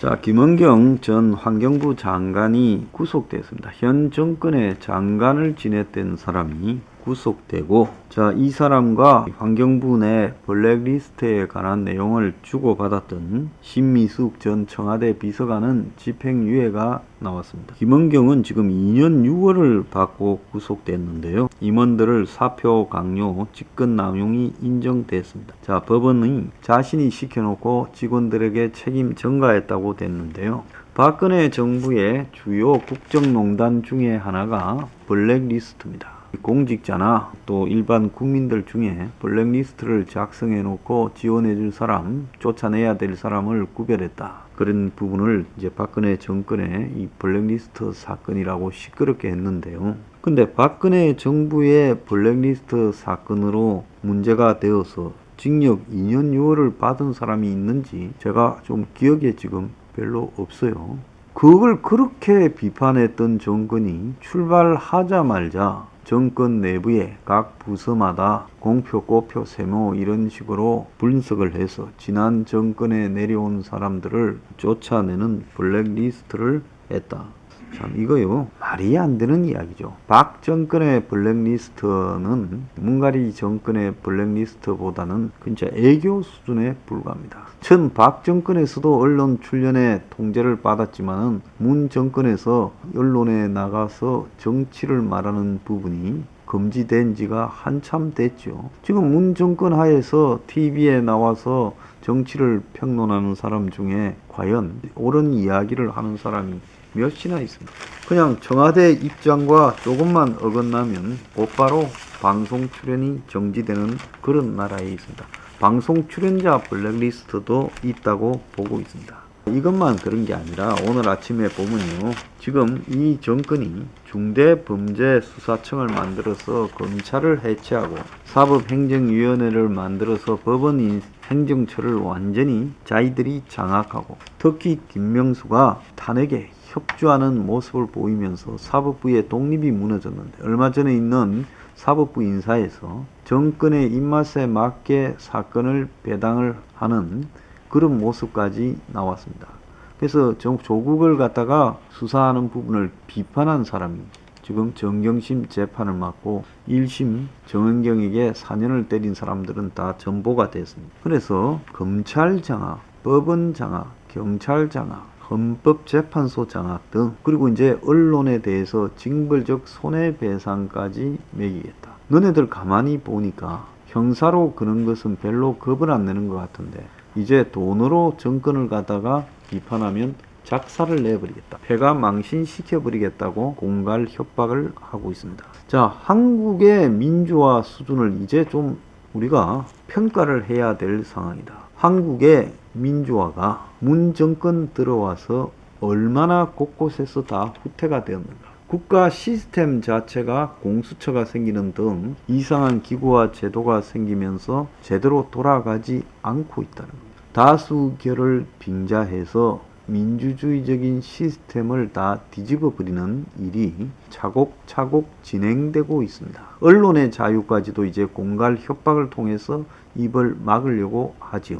자, 김은경 전 환경부 장관이 구속됐습니다. 현 정권의 장관을 지냈던 사람이 구속되고, 자, 이 사람과 환경부 내 블랙리스트에 관한 내용을 주고받았던 신미숙 전 청와대 비서관은 집행유예가 나왔습니다. 김은경은 지금 2년 6월을 받고 구속됐는데요. 임원들을 사표 강요, 직권 남용이 인정됐습니다. 자, 법원이 자신이 시켜놓고 직원들에게 책임 전가했다고 됐는데요. 박근혜 정부의 주요 국정농단 중에 하나가 블랙리스트입니다. 공직자나 또 일반 국민들 중에 블랙리스트를 작성해 놓고 지원해 줄 사람, 쫓아내야 될 사람을 구별했다. 그런 부분을 이제 박근혜 정권의 이 블랙리스트 사건이라고 시끄럽게 했는데요. 근데 박근혜 정부의 블랙리스트 사건으로 문제가 되어서 징역 2년 6월을 받은 사람이 있는지 제가 좀 기억에 지금 별로 없어요. 그걸 그렇게 비판했던 정권이 출발하자마자 정권 내부에 각 부서마다 공표, 꼬표, 세모 이런 식으로 분석을 해서 지난 정권에 내려온 사람들을 쫓아내는 블랙리스트를 했다. 참 이거요 말이 안 되는 이야기죠. 박 정권의 블랙리스트는 문가리 정권의 블랙리스트보다는 진짜 애교 수준에 불과합니다. 전 박 정권에서도 언론 출연에 통제를 받았지만은 문 정권에서 언론에 나가서 정치를 말하는 부분이 금지된 지가 한참 됐죠. 지금 문 정권 하에서 TV에 나와서 정치를 평론하는 사람 중에 과연 옳은 이야기를 하는 사람이 몇이나 있습니다. 그냥 청와대 입장과 조금만 어긋나면 곧바로 방송 출연이 정지되는 그런 나라에 있습니다. 방송 출연자 블랙리스트도 있다고 보고 있습니다. 이것만 그런 게 아니라 오늘 아침에 보면요. 지금 이 정권이 중대범죄수사청을 만들어서 검찰을 해체하고 사법행정위원회를 만들어서 법원 행정처를 완전히 자기들이 장악하고 특히 김명수가 탄핵에 협조하는 모습을 보이면서 사법부의 독립이 무너졌는데 얼마 전에 있는 사법부 인사에서 정권의 입맛에 맞게 사건을 배당을 하는 그런 모습까지 나왔습니다. 그래서 조국을 갖다가 수사하는 부분을 비판한 사람이 지금 정경심 재판을 맡고 1심 정은경에게 4년을 때린 사람들은 다 전보가 됐습니다. 그래서 검찰 장악, 법원 장악, 경찰 장악, 헌법재판소 장악 등 그리고 이제 언론에 대해서 징벌적 손해배상까지 매기겠다. 너네들 가만히 보니까 형사로 그런 것은 별로 겁을 안 내는 것 같은데 이제 돈으로 정권을 갖다가 비판하면 작사를 내버리겠다. 패가 망신시켜버리겠다고 공갈 협박을 하고 있습니다. 자, 한국의 민주화 수준을 이제 좀 우리가 평가를 해야 될 상황이다. 한국의 민주화가 문 정권 들어와서 얼마나 곳곳에서 다 후퇴가 되었는가. 국가 시스템 자체가 공수처가 생기는 등 이상한 기구와 제도가 생기면서 제대로 돌아가지 않고 있다는 겁니다. 다수결을 빙자해서 민주주의적인 시스템을 다 뒤집어 버리는 일이 차곡차곡 진행되고 있습니다. 언론의 자유까지도 이제 공갈 협박을 통해서 입을 막으려고 하지요.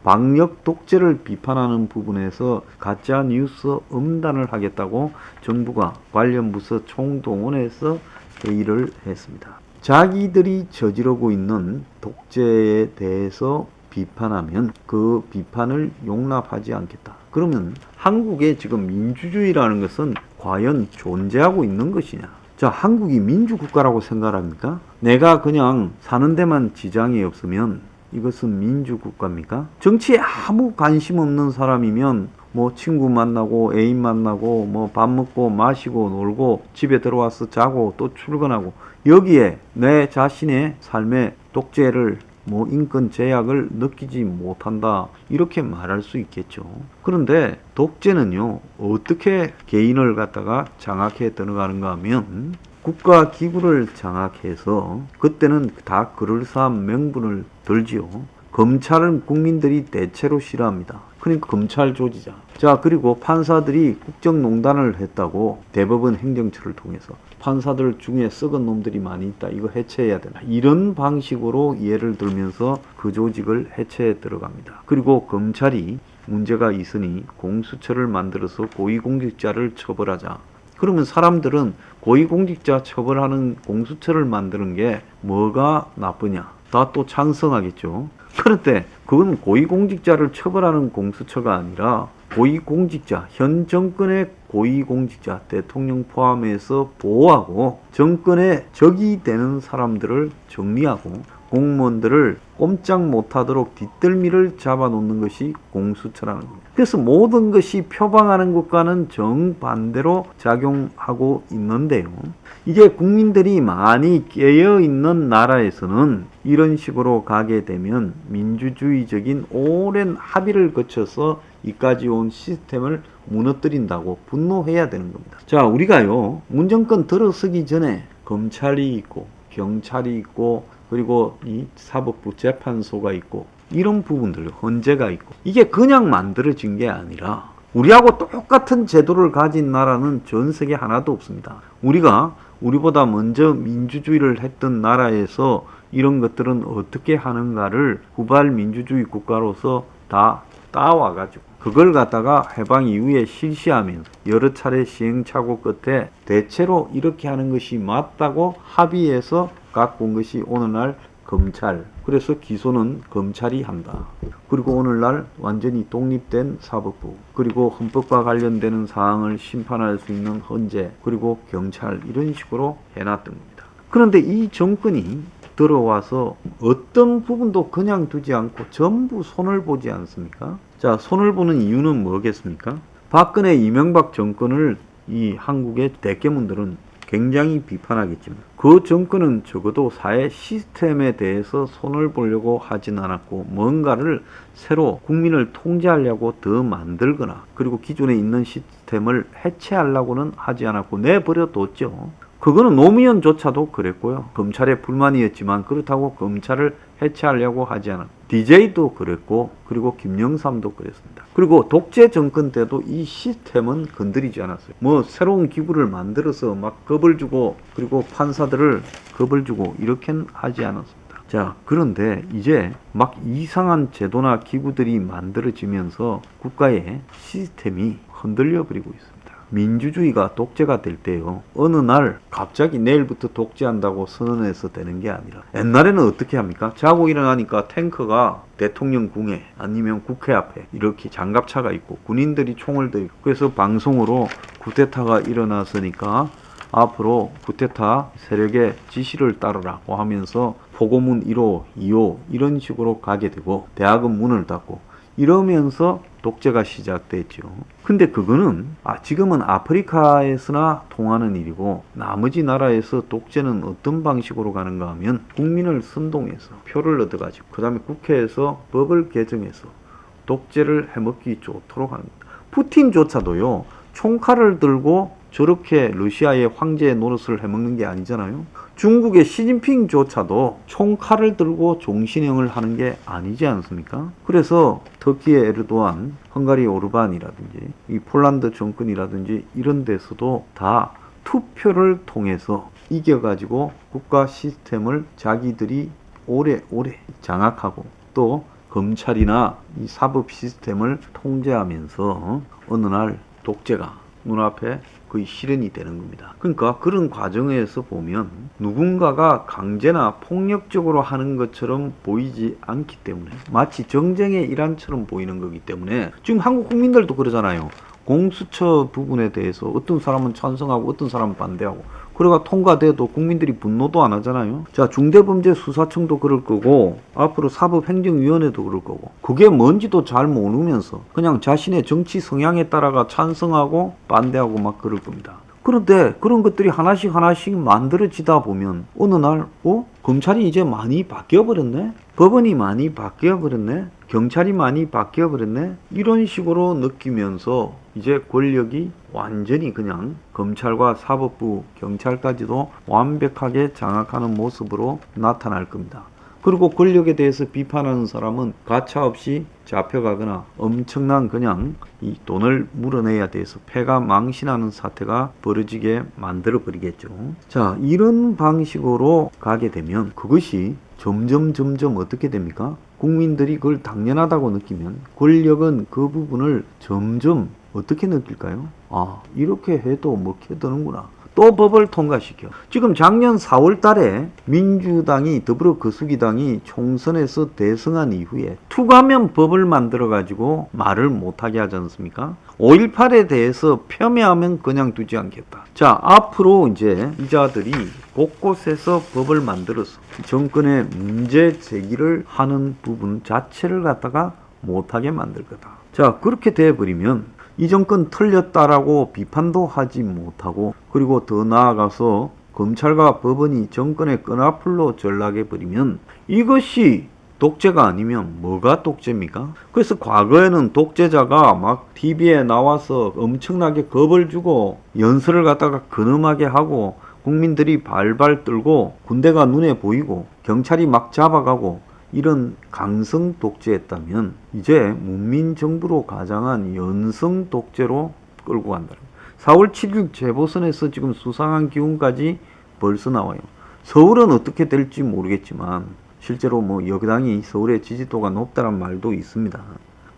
방역 독재를 비판하는 부분에서 가짜 뉴스 엄단을 하겠다고 정부가 관련 부서 총동원해서 회의를 했습니다. 자기들이 저지르고 있는 독재에 대해서 비판하면 그 비판을 용납하지 않겠다. 그러면 한국의 지금 민주주의라는 것은 과연 존재하고 있는 것이냐? 자, 한국이 민주국가라고 생각합니까? 내가 그냥 사는 데만 지장이 없으면 이것은 민주국가입니까? 정치에 아무 관심 없는 사람이면 뭐 친구 만나고 애인 만나고 뭐 밥 먹고 마시고 놀고 집에 들어와서 자고 또 출근하고 여기에 내 자신의 삶의 독재를 뭐 인권 제약을 느끼지 못한다 이렇게 말할 수 있겠죠. 그런데 독재는요 어떻게 개인을 갖다가 장악해 들어가는가 하면 국가 기구를 장악해서 그때는 다 그럴싸한 명분을 들지요. 검찰은 국민들이 대체로 싫어합니다. 그러니까 검찰 조지자. 자, 그리고 판사들이 국정농단을 했다고 대법원 행정처를 통해서 판사들 중에 썩은 놈들이 많이 있다. 이거 해체해야 되나. 이런 방식으로 예를 들면서 그 조직을 해체해 들어갑니다. 그리고 검찰이 문제가 있으니 공수처를 만들어서 고위공직자를 처벌하자. 그러면 사람들은 고위공직자 처벌하는 공수처를 만드는 게 뭐가 나쁘냐? 다 또 찬성하겠죠. 그런데 그건 고위공직자를 처벌하는 공수처가 아니라 고위공직자, 현 정권의 고위공직자, 대통령 포함해서 보호하고 정권에 적이 되는 사람들을 정리하고 공무원들을 꼼짝 못하도록 뒷덜미를 잡아놓는 것이 공수처라는 겁니다. 그래서 모든 것이 표방하는 것과는 정반대로 작용하고 있는데요. 이게 국민들이 많이 깨어있는 나라에서는 이런 식으로 가게 되면 민주주의적인 오랜 합의를 거쳐서 이까지 온 시스템을 무너뜨린다고 분노해야 되는 겁니다. 자, 우리가요, 문정권 들어서기 전에 검찰이 있고 경찰이 있고 그리고 이 사법부 재판소가 있고 이런 부분들 헌재가 있고 이게 그냥 만들어진 게 아니라 우리하고 똑같은 제도를 가진 나라는 전 세계 하나도 없습니다. 우리보다 먼저 민주주의를 했던 나라에서 이런 것들은 어떻게 하는가를 후발 민주주의 국가로서 다 따와가지고 그걸 갖다가 해방 이후에 실시하면서 여러 차례 시행착오 끝에 대체로 이렇게 하는 것이 맞다고 합의해서 갖고 온 것이 오늘날 검찰. 그래서 기소는 검찰이 한다. 그리고 오늘날 완전히 독립된 사법부, 그리고 헌법과 관련되는 사항을 심판할 수 있는 헌재, 그리고 경찰, 이런 식으로 해놨던 겁니다. 그런데 이 정권이 들어와서 어떤 부분도 그냥 두지 않고 전부 손을 보지 않습니까? 자, 손을 보는 이유는 뭐겠습니까? 박근혜 이명박 정권을 이 한국의 대깨문들은 굉장히 비판하겠지만 그 정권은 적어도 사회 시스템에 대해서 손을 보려고 하진 않았고 뭔가를 새로 국민을 통제하려고 더 만들거나 그리고 기존에 있는 시스템을 해체하려고는 하지 않았고 내버려뒀죠. 그거는 노무현조차도 그랬고요. 검찰에 불만이었지만 그렇다고 검찰을 해체하려고 하지 않았고 DJ도 그랬고 그리고 김영삼도 그랬습니다. 그리고 독재 정권 때도 이 시스템은 건드리지 않았어요. 뭐 새로운 기구를 만들어서 막 겁을 주고 그리고 판사들을 겁을 주고 이렇게는 하지 않았습니다. 자, 그런데 이제 막 이상한 제도나 기구들이 만들어지면서 국가의 시스템이 흔들려 버리고 있습니다. 민주주의가 독재가 될 때요, 어느 날 갑자기 내일부터 독재한다고 선언해서 되는 게 아니라 옛날에는 어떻게 합니까? 자고 일어나니까 탱크가 대통령 궁에 아니면 국회 앞에 이렇게 장갑차가 있고 군인들이 총을 들고 그래서 방송으로 쿠데타가 일어났으니까 앞으로 쿠데타 세력의 지시를 따르라고 하면서 포고문 1호, 2호 이런 식으로 가게 되고 대학은 문을 닫고 이러면서 독재가 시작됐죠. 근데 그거는 지금은 아프리카에서나 통하는 일이고 나머지 나라에서 독재는 어떤 방식으로 가는가 하면 국민을 선동해서 표를 얻어가지고 그 다음에 국회에서 법을 개정해서 독재를 해먹기 좋도록 합니다. 푸틴조차도요, 총칼을 들고 저렇게 러시아의 황제의 노릇을 해먹는 게 아니잖아요. 중국의 시진핑조차도 총칼을 들고 종신형을 하는 게 아니지 않습니까? 그래서 터키의 에르도안, 헝가리 오르반이라든지 이 폴란드 정권이라든지 이런 데서도 다 투표를 통해서 이겨가지고 국가 시스템을 자기들이 오래오래 장악하고 또 검찰이나 이 사법 시스템을 통제하면서 어느 날 독재가 눈앞에 거의 실현이 되는 겁니다. 그러니까 그런 과정에서 보면 누군가가 강제나 폭력적으로 하는 것처럼 보이지 않기 때문에 마치 정쟁의 일환처럼 보이는 거기 때문에 지금 한국 국민들도 그러잖아요. 공수처 부분에 대해서 어떤 사람은 찬성하고 어떤 사람은 반대하고 그래가 통과돼도 국민들이 분노도 안 하잖아요. 자, 중대범죄수사청도 그럴 거고 앞으로 사법행정위원회도 그럴 거고 그게 뭔지도 잘 모르면서 그냥 자신의 정치 성향에 따라가 찬성하고 반대하고 막 그럴 겁니다. 그런데 그런 것들이 하나씩 하나씩 만들어지다 보면 어느 날 검찰이 이제 많이 바뀌어버렸네? 법원이 많이 바뀌어버렸네? 경찰이 많이 바뀌어버렸네? 이런 식으로 느끼면서 이제 권력이 완전히 그냥 검찰과 사법부, 경찰까지도 완벽하게 장악하는 모습으로 나타날 겁니다. 그리고 권력에 대해서 비판하는 사람은 가차없이 잡혀가거나 엄청난 그냥 이 돈을 물어내야 돼서 패가 망신하는 사태가 벌어지게 만들어 버리겠죠. 자, 이런 방식으로 가게 되면 그것이 점점 어떻게 됩니까? 국민들이 그걸 당연하다고 느끼면 권력은 그 부분을 점점 어떻게 느낄까요? 아, 이렇게 해도 먹혀드는구나. 또 법을 통과시켜. 지금 작년 4월 달에 민주당이 더불어거수기당이 총선에서 대승한 이후에 투가면 법을 만들어 가지고 말을 못하게 하지 않습니까? 5.18에 대해서 폄훼하면 그냥 두지 않겠다. 자, 앞으로 이제 이자들이 곳곳에서 법을 만들어서 정권의 문제 제기를 하는 부분 자체를 갖다가 못하게 만들 거다. 자, 그렇게 돼버리면 이 정권 틀렸다라고 비판도 하지 못하고, 그리고 더 나아가서 검찰과 법원이 정권의 끈앞으로 전락해 버리면 이것이 독재가 아니면 뭐가 독재입니까? 그래서 과거에는 독재자가 막 TV에 나와서 엄청나게 겁을 주고 연설을 갖다가 근엄하게 하고 국민들이 발발 떨고 군대가 눈에 보이고 경찰이 막 잡아가고 이런 강성 독재였다면 이제 문민정부로 가장한 연성 독재로 끌고 간다. 4월 7일 재보선에서 지금 수상한 기운까지 벌써 나와요. 서울은 어떻게 될지 모르겠지만 실제로 뭐 여당이 서울의 지지도가 높다는 말도 있습니다.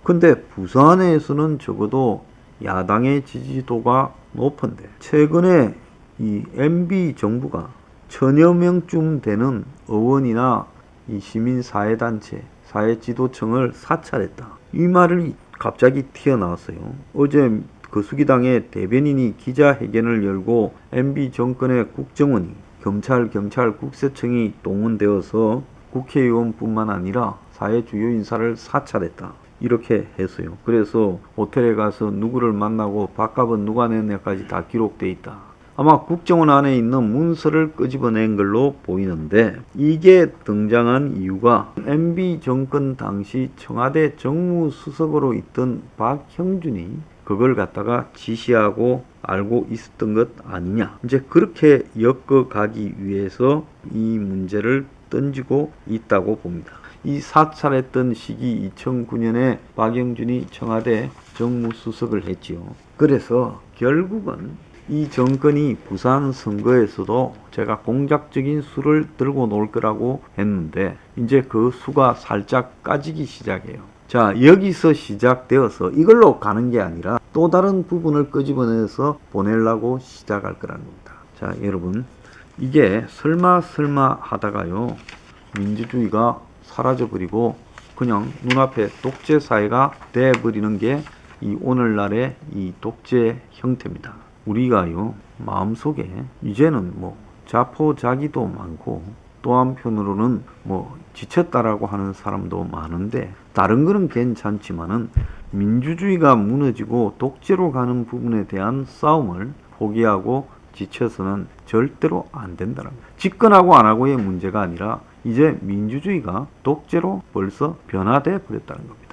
근데 부산에서는 적어도 야당의 지지도가 높은데 최근에 이 MB 정부가 1000여 명쯤 되는 의원이나 이 시민사회단체, 사회지도청을 사찰했다. 이 말이 갑자기 튀어나왔어요. 어제 거수기당의 대변인이 기자회견을 열고 MB 정권의 국정원이 경찰, 국세청이 동원되어서 국회의원뿐만 아니라 사회 주요 인사를 사찰했다. 이렇게 했어요. 그래서 호텔에 가서 누구를 만나고 밥값은 누가 냈냐까지 다 기록돼 있다. 아마 국정원 안에 있는 문서를 끄집어낸 걸로 보이는데, 이게 등장한 이유가 MB 정권 당시 청와대 정무수석으로 있던 박형준이 그걸 갖다가 지시하고 알고 있었던 것 아니냐. 이제 그렇게 엮어가기 위해서 이 문제를 던지고 있다고 봅니다. 이 사찰했던 시기 2009년에 박영준이 청와대 정무수석을 했지요. 그래서 결국은 이 정권이 부산 선거에서도 제가 공작적인 수를 들고 놀 거라고 했는데 이제 그 수가 살짝 까지기 시작해요. 자, 여기서 시작되어서 이걸로 가는 게 아니라 또 다른 부분을 끄집어내서 보내려고 시작할 거라는 겁니다. 자, 여러분, 이게 설마 하다가요 민주주의가 사라져버리고 그냥 눈앞에 독재 사회가 돼버리는 게 이 오늘날의 이 독재 형태입니다. 우리가요 마음속에 이제는 뭐 자포자기도 많고 또 한편으로는 뭐 지쳤다라고 하는 사람도 많은데, 다른 거는 괜찮지만은 민주주의가 무너지고 독재로 가는 부분에 대한 싸움을 포기하고 지쳐서는 절대로 안 된다는 거예요. 집권하고 안 하고의 문제가 아니라 이제 민주주의가 독재로 벌써 변화돼 버렸다는 겁니다.